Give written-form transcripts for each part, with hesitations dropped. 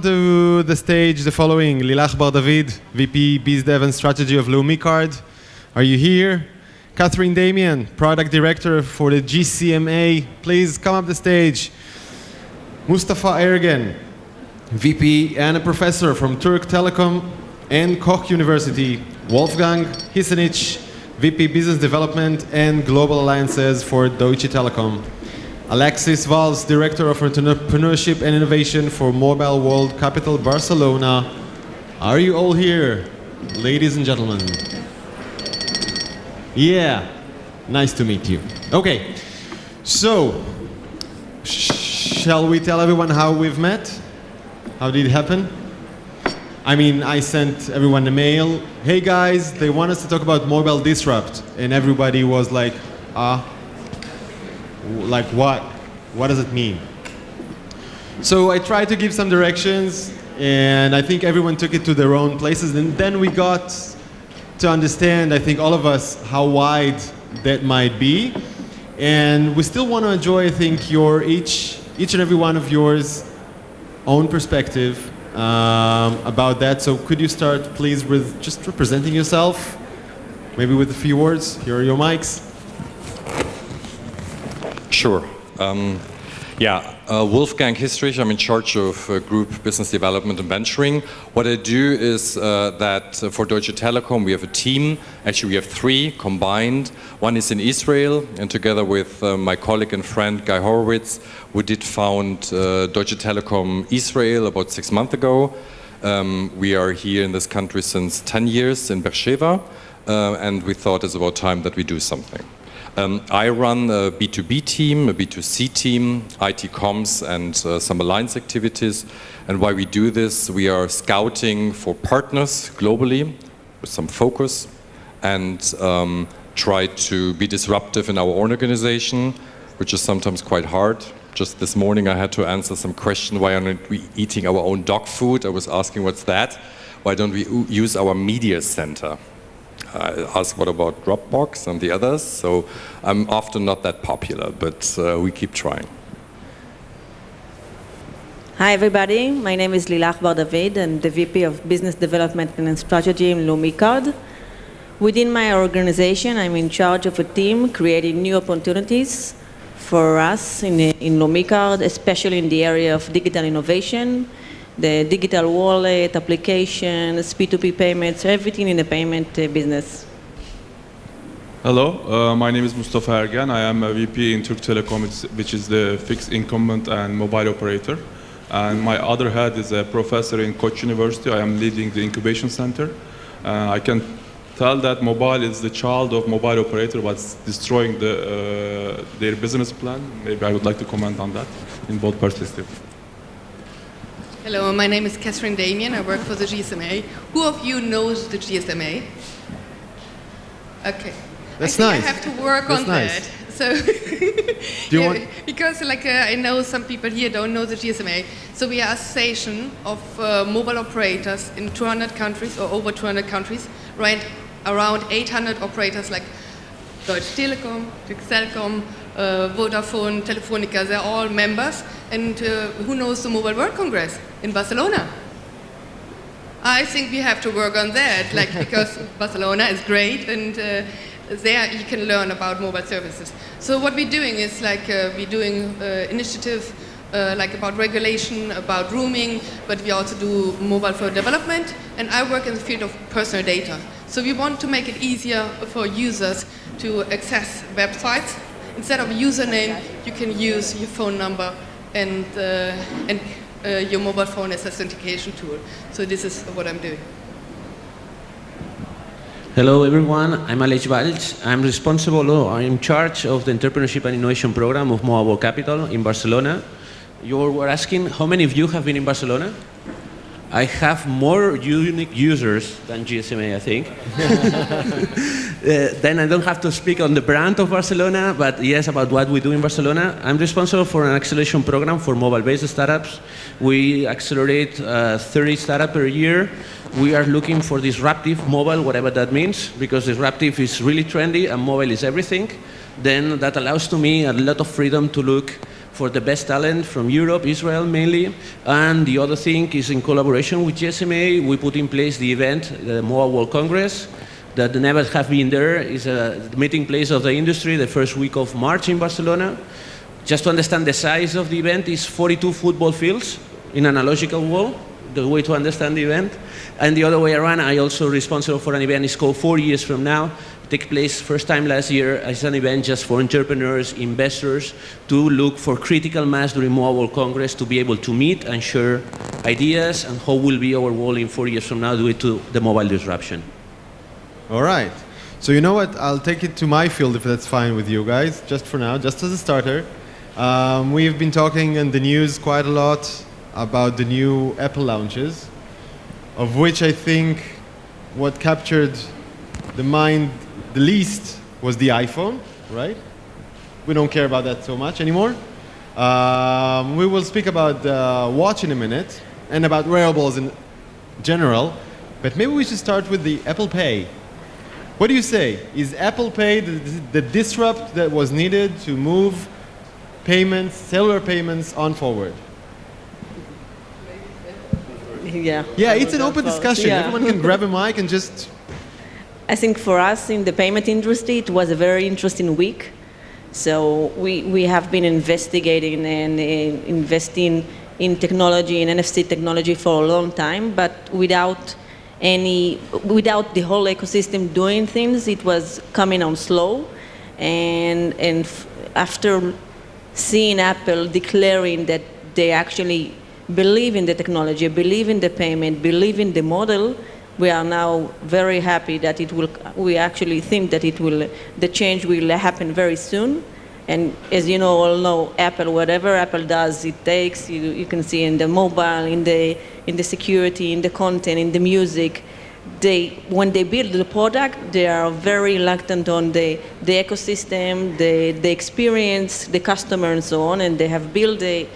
To the stage the following: Lilach Bar-David, VP Biz Dev and Strategy of Lumicard. Are you here? Kathrin Damian, Product Director for the GCMA. Please come up the stage. Mustafa Ergen, VP and a professor from Turk Telecom and Koch University. Wolfgang Hisserich, VP Business Development and Global Alliances for Deutsche Telekom. Aleix Valls, Director of Entrepreneurship and Innovation for Mobile World Capital Barcelona. Are you all here, ladies and gentlemen? Yeah, nice to meet you. Okay, so shall we tell everyone how we've met? How did it happen? I mean, I sent everyone a mail. Hey guys, they want us to talk about mobile disrupt. And everybody was like, like what? What does it mean? So I tried to give some directions, and I think everyone took it to their own places. And then we got to understand, I think all of us, how wide that might be. And we still want to enjoy, I think, each and every one of yours own perspective about that. So could you start, please, with just representing yourself, maybe with a few words? Here are your mics. Sure. Wolfgang Hisserich, I'm in charge of Group Business Development and Venturing. What I do is that for Deutsche Telekom we have a team. Actually, we have three combined. One is in Israel, and together with my colleague and friend Guy Horowitz, we did found Deutsche Telekom Israel about 6 months ago. We are here in this country since 10 years in Beersheba, and we thought it's about time that we do something. I run a B2B team, a B2C team, IT comms, and some alliance activities. And why we do this, we are scouting for partners globally with some focus and try to be disruptive in our own organization, which is sometimes quite hard. Just this morning I had to answer some question, why aren't we eating our own dog food? I was asking, what's that? Why don't we use our media center? I ask what about Dropbox and the others, so I'm often not that popular, but we keep trying. Hi everybody, my name is Lilach Bar-David and the VP of Business Development and Strategy in Lumicard. Within my organization, I'm in charge of a team creating new opportunities for us in Lumicard, especially in the area of digital innovation, the digital wallet, applications, P2P payments, everything in the payment business. Hello, my name is Mustafa Ergen. I am a VP in Turk Telecom, which is the fixed incumbent and mobile operator. And my other head is a professor in Koch University. I am leading the incubation center. I can tell that mobile is the child of mobile operator, what's destroying their business plan. Maybe I would like to comment on that in both perspectives. Hello, my name is Kathrin Damian. I work for the GSMA. Who of you knows the GSMA? Okay. That's nice. I have to work on that. So, because I know some people here don't know the GSMA. So we are an association of mobile operators in 200 countries or over 200 countries, right? Around 800 operators like Deutsche Telekom, Telekom, Vodafone, Telefonica, they're all members. And who knows the Mobile World Congress in Barcelona? I think we have to work on that, because Barcelona is great, and there you can learn about mobile services. So what we're doing is we're doing initiative about regulation, about roaming, but we also do mobile phone development, and I work in the field of personal data. So we want to make it easier for users to access websites. Instead of a username, you can use your phone number and your mobile phone as an authentication tool. So this is what I'm doing. Hello everyone, I'm Aleix Valls. I'm in charge of the Entrepreneurship and Innovation Program of Mobile World Capital in Barcelona. You were asking how many of you have been in Barcelona? I have more unique users than GSMA, I think. Then I don't have to speak on the brand of Barcelona, but yes, about what we do in Barcelona. I'm responsible for an acceleration program for mobile-based startups. We accelerate 30 startups per year. We are looking for disruptive mobile, whatever that means, because disruptive is really trendy and mobile is everything. Then that allows to me a lot of freedom to look for the best talent from Europe, Israel mainly. And the other thing is in collaboration with GSMA, we put in place the event, the Mobile World Congress, that never have been there. Is a meeting place of the industry the first week of March in Barcelona. Just to understand the size of the event is 42 football fields in an analogical wall, the way to understand the event. And the other way around, I also responsible for an event, it's called 4 years from now. It took place first time last year as an event just for entrepreneurs, investors, to look for critical mass during Mobile World Congress to be able to meet and share ideas and how will be our world in 4 years from now due to the mobile disruption. All right. So you know what? I'll take it to my field if that's fine with you guys, just for now, just as a starter. We've been talking in the news quite a lot about the new Apple launches, of which I think what captured the mind the least was the iPhone, right? We don't care about that so much anymore. We will speak about the watch in a minute and about wearables in general, but maybe we should start with the Apple Pay. What do you say? Is Apple Pay the disrupt that was needed to move payments, cellular payments on forward? Yeah. Yeah, it's an open Well, discussion. yeah. Everyone can grab a mic and just... I think for us in the payment industry, it was a very interesting week. So we have been investigating and investing in technology, in NFC technology for a long time, but without the whole ecosystem doing things, it was coming on slow. And after seeing Apple declaring that they actually believe in the technology, believe in the payment, believe in the model, we are now very happy that we actually think that the change will happen very soon. And as you all know, Apple, whatever Apple does, it takes, you can see in the mobile, in the security, in the content, in the music. When they build the product, they are very reluctant on the ecosystem, the experience, the customer, and so on. And they have built a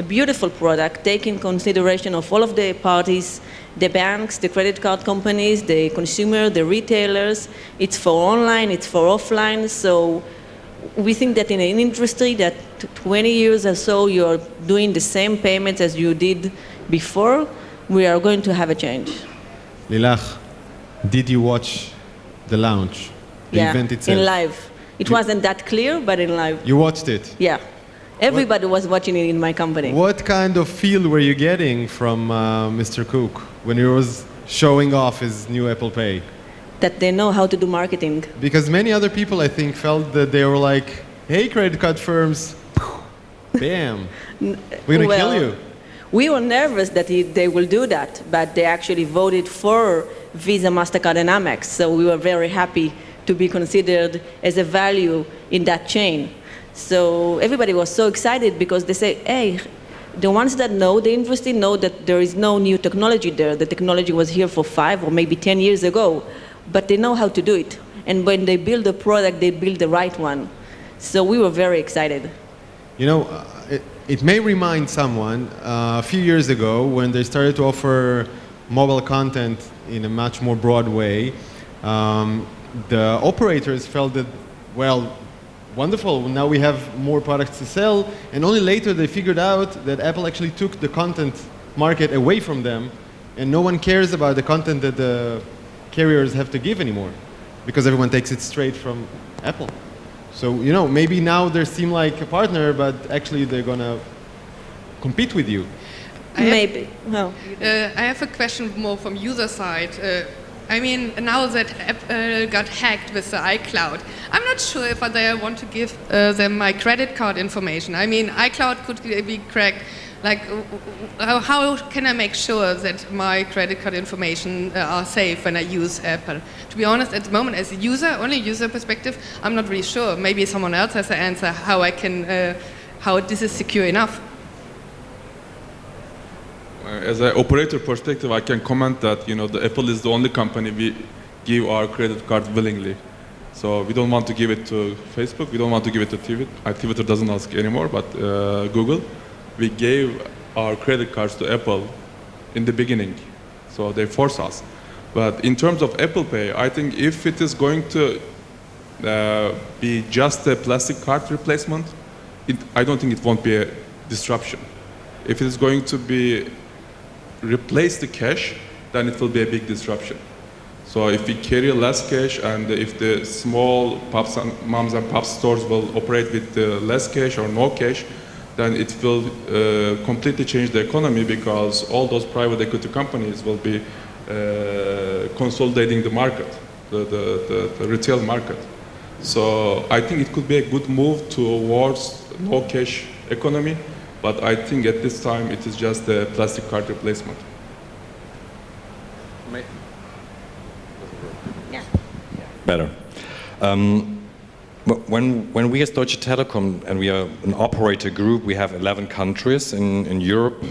beautiful product, taking consideration of all of the parties, the banks, the credit card companies, the consumer, the retailers. It's for online, it's for offline. So we think that in an industry that 20 years or so you're doing the same payments as you did before, we are going to have a change. Lilach, did you watch the launch, the event itself? In live. It wasn't that clear, but in live. You watched it? Yeah. Everybody was watching it in my company. What kind of feel were you getting from Mr. Cook when he was showing off his new Apple Pay? That they know how to do marketing. Because many other people, I think, felt that they were like, hey, credit card firms, bam, we're going to kill you. We were nervous that they will do that, but they actually voted for Visa, MasterCard, and Amex. So we were very happy to be considered as a value in that chain. So everybody was so excited because they say, hey, the ones that know the industry know that there is no new technology there. The technology was here for 5 or maybe 10 years ago, but they know how to do it. And when they build a product, they build the right one. So we were very excited. You know, it may remind someone a few years ago when they started to offer mobile content in a much more broad way. The operators felt that, well, wonderful, now we have more products to sell, and only later they figured out that Apple actually took the content market away from them, and no one cares about the content that the carriers have to give anymore, because everyone takes it straight from Apple. So, you know, maybe now they seem like a partner, but actually they're going to compete with you. Maybe. Well, I have a question more from user side. I mean, now that Apple got hacked with the iCloud, I'm not sure if they want to give them my credit card information. I mean, iCloud could be cracked. Like, how can I make sure that my credit card information are safe when I use Apple? To be honest, at the moment, as a user, only user perspective, I'm not really sure. Maybe someone else has the answer how I can, how this is secure enough. As an operator perspective, I can comment that the Apple is the only company we give our credit card willingly. So we don't want to give it to Facebook. We don't want to give it to Twitter. Twitter doesn't ask anymore, but Google. We gave our credit cards to Apple in the beginning, so they force us. But in terms of Apple Pay, I think if it is going to be just a plastic card replacement, I don't think it won't be a disruption. If it is going to be replace the cash, then it will be a big disruption. So if we carry less cash, and if the small moms and pop stores will operate with less cash or no cash, then it will completely change the economy, because all those private equity companies will be consolidating the market, the retail market. So I think it could be a good move towards no cash economy, but I think at this time it is just a plastic card replacement. Better. When we as Deutsche Telekom, and we are an operator group, we have 11 countries in Europe,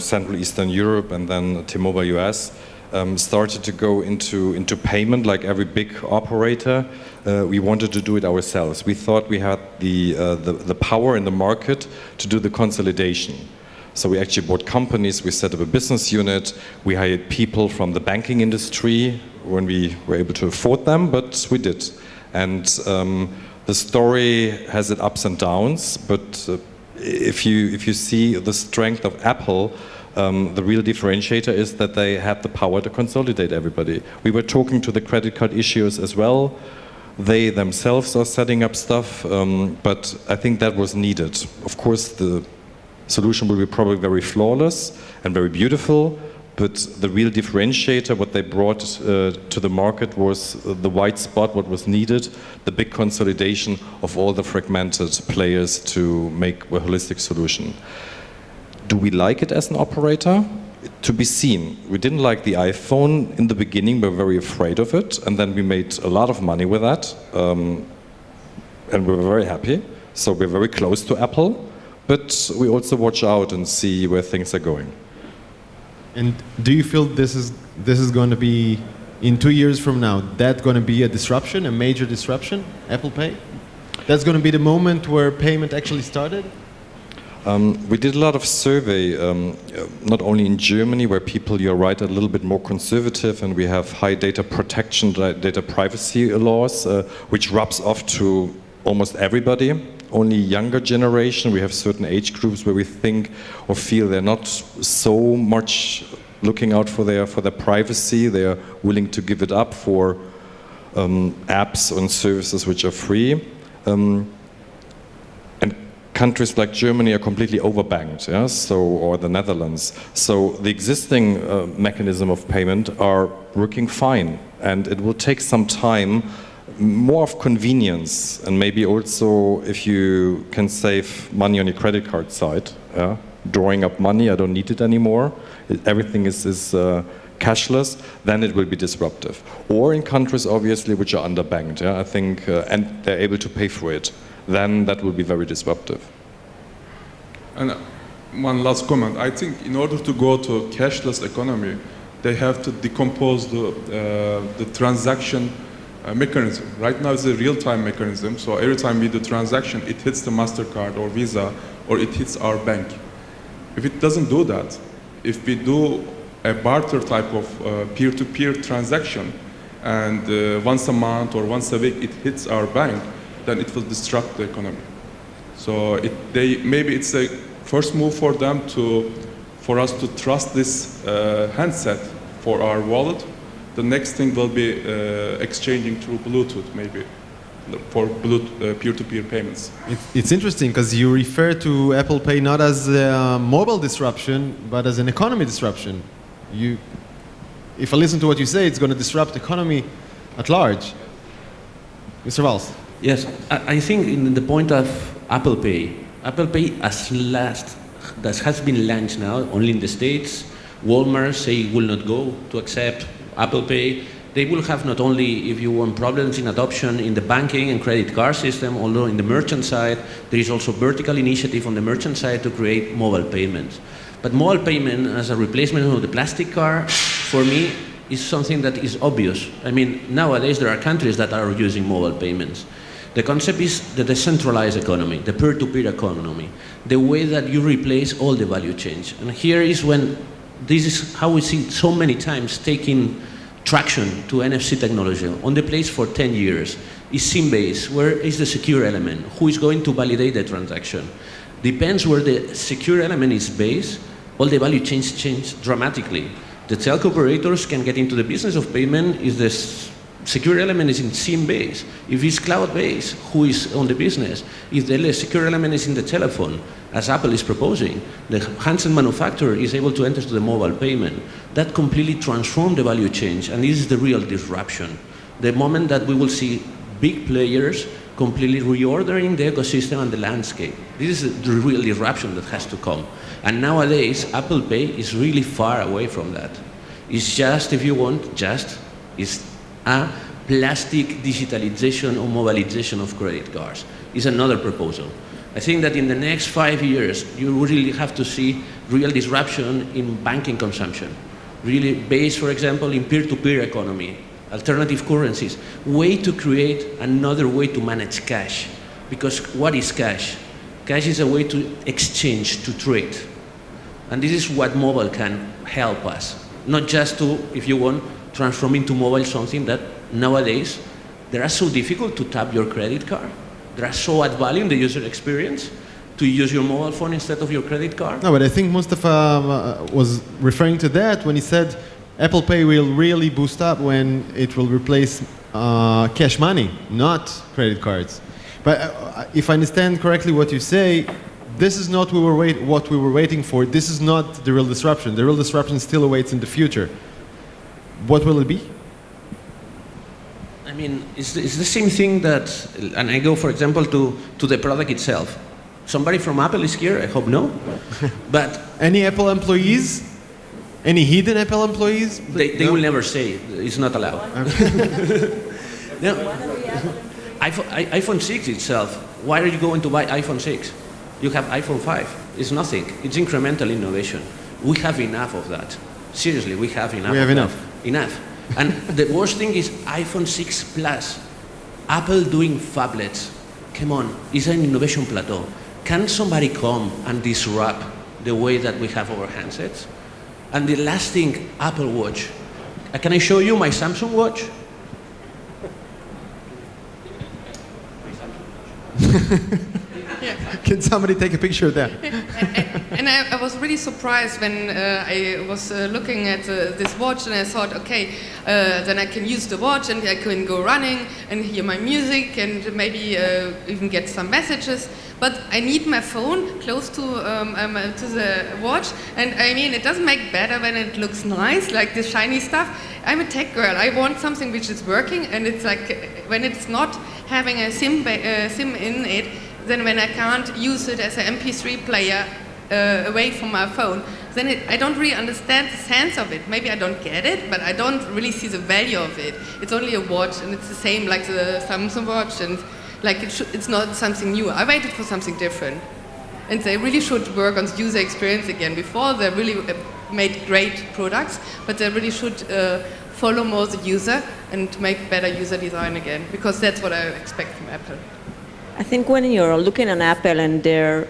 Central Eastern Europe, and then T-Mobile US, started to go into payment like every big operator. We wanted to do it ourselves. We thought we had the power in the market to do the consolidation. So we actually bought companies, we set up a business unit, we hired people from the banking industry when we were able to afford them, but we did. And the story has its ups and downs, but if you see the strength of Apple, the real differentiator is that they had the power to consolidate everybody. We were talking to the credit card issuers as well. They themselves are setting up stuff, but I think that was needed. Of course, the solution will be probably very flawless and very beautiful, but the real differentiator, what they brought to the market, was the white spot, what was needed, the big consolidation of all the fragmented players to make a holistic solution. Do we like it as an operator? To be seen. We didn't like the iPhone in the beginning, we were very afraid of it, and then we made a lot of money with that, and we were very happy. So we're very close to Apple, but we also watch out and see where things are going. And do you feel this is going to be, in 2 years from now, that's going to be a disruption, a major disruption, Apple Pay? That's going to be the moment where payment actually started? We did a lot of survey, not only in Germany, where people, you're right, are a little bit more conservative, and we have high data protection, data privacy laws, which rubs off to almost everybody. Only younger generation, we have certain age groups where we think or feel they're not so much looking out for their privacy. They are willing to give it up for apps and services which are free. And countries like Germany are completely overbanked, yeah? Or the Netherlands. So the existing mechanism of payment are working fine, and it will take some time. More of convenience, and maybe also if you can save money on your credit card side, yeah? Drawing up money, I don't need it anymore, everything is cashless, then it will be disruptive. Or in countries obviously which are underbanked, yeah? I think, and they're able to pay for it, then that will be very disruptive. And one last comment, I think in order to go to a cashless economy, they have to decompose the transaction mechanism. Right now it's a real-time mechanism, so every time we do transaction, it hits the MasterCard or Visa, or it hits our bank. If it doesn't do that, if we do a barter type of peer-to-peer transaction, and once a month or once a week it hits our bank, then it will disrupt the economy. So maybe it's a first move for them for us to trust this handset for our wallet. The next thing will be exchanging through Bluetooth, maybe, for peer-to-peer payments. It's interesting because you refer to Apple Pay not as a mobile disruption, but as an economy disruption. If I listen to what you say, it's going to disrupt the economy at large. Mr. Valls. Yes, I think in the point of Apple Pay that has been launched now only in the States. Walmart say will not go to accept Apple Pay. They will have not only, if you want, problems in adoption in the banking and credit card system, although in the merchant side, there is also vertical initiative on the merchant side to create mobile payments. But mobile payment as a replacement of the plastic card, for me, is something that is obvious. I mean, nowadays there are countries that are using mobile payments. The concept is the decentralized economy, the peer-to-peer economy, the way that you replace all the value chains. And here is when this is how we see so many times taking traction to NFC technology on the place for 10 years. is SIM-based. Where is the secure element? Who is going to validate the transaction? Depends where the secure element is based, all the value chains change dramatically. The telco operators can get into the business of payment if the secure element is in SIM-based. If it's cloud-based, who is on the business? If the secure element is in the telephone, as Apple is proposing, the handset manufacturer is able to enter to the mobile payment. That completely transformed the value chain, and this is the real disruption. The moment that we will see big players completely reordering the ecosystem and the landscape. This is the real disruption that has to come. And nowadays, Apple Pay is really far away from that. It's just, if you want, it's a plastic digitalization or mobilization of credit cards. It's another proposal. I think that in the next 5 years, you really have to see real disruption in banking consumption, really based, for example, in peer-to-peer economy, alternative currencies, way to create another way to manage cash. Because what is cash? Cash is a way to exchange, to trade. And this is what mobile can help us. Not just to, if you want, transform into mobile something that nowadays, they are so difficult to tap your credit card. They are so add value in the user experience to use your mobile phone instead of your credit card. No, but I think Mustafa was referring to that when he said Apple Pay will really boost up when it will replace cash money, not credit cards. But if I understand correctly what you say, this is not what we were waiting for. This is not the real disruption. The real disruption still awaits in the future. What will it be? I mean, it's the same thing that, and I go, for example, to the product itself. Somebody from Apple is here? I hope no. But any Apple employees? Any hidden Apple employees? They will never say. It's not allowed. No. iPhone 6 itself, why are you going to buy iPhone 6? You have iPhone 5. It's nothing. It's incremental innovation. We have enough of that. Seriously, we have enough. We have enough. Enough. And the worst thing is iPhone 6 Plus. Apple doing phablets. Come on, it's an innovation plateau. Can somebody come and disrupt the way that we have our handsets? And the last thing, Apple Watch. Can I show you my Samsung Watch? Yeah. Can somebody take a picture of that? And I was really surprised when I was looking at this watch, and I thought, okay, then I can use the watch and I can go running and hear my music and maybe even get some messages. But I need my phone close to the watch, and I mean, it doesn't make better when it looks nice, like the shiny stuff. I'm a tech girl. I want something which is working, and it's like when it's not having a SIM in it, then when I can't use it as an MP3 player away from my phone, then I don't really understand the sense of it. Maybe I don't get it, but I don't really see the value of it. It's only a watch, and it's the same like the Samsung watch, and like it's not something new. I waited for something different. And they really should work on the user experience again. Before, they really made great products, but they really should follow more the user and make better user design again, because that's what I expect from Apple. I think when you're looking at Apple and the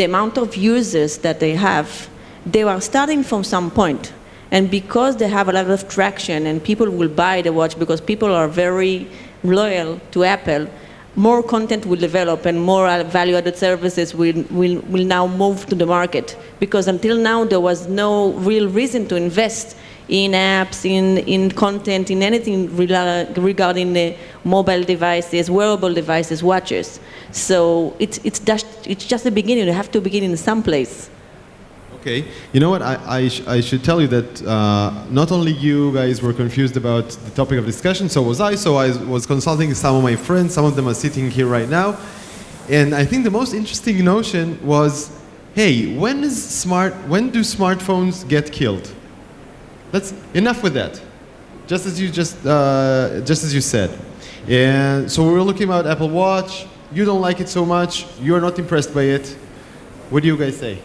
amount of users that they have, they are starting from some point. And because they have a lot of traction and people will buy the watch because people are very loyal to Apple, more content will develop and more value-added services will now move to the market. Because until now, there was no real reason to invest in apps, in content, in anything regarding the mobile devices, wearable devices, watches. So it's just the beginning. You have to begin in some place. Okay. You know what? I should tell you that not only you guys were confused about the topic of discussion, so was I. So I was consulting some of my friends. Some of them are sitting here right now. And I think the most interesting notion was, hey, when do smartphones get killed? That's enough with that. Just as you said. And so we were looking at Apple Watch. You don't like it so much. You're not impressed by it. What do you guys say?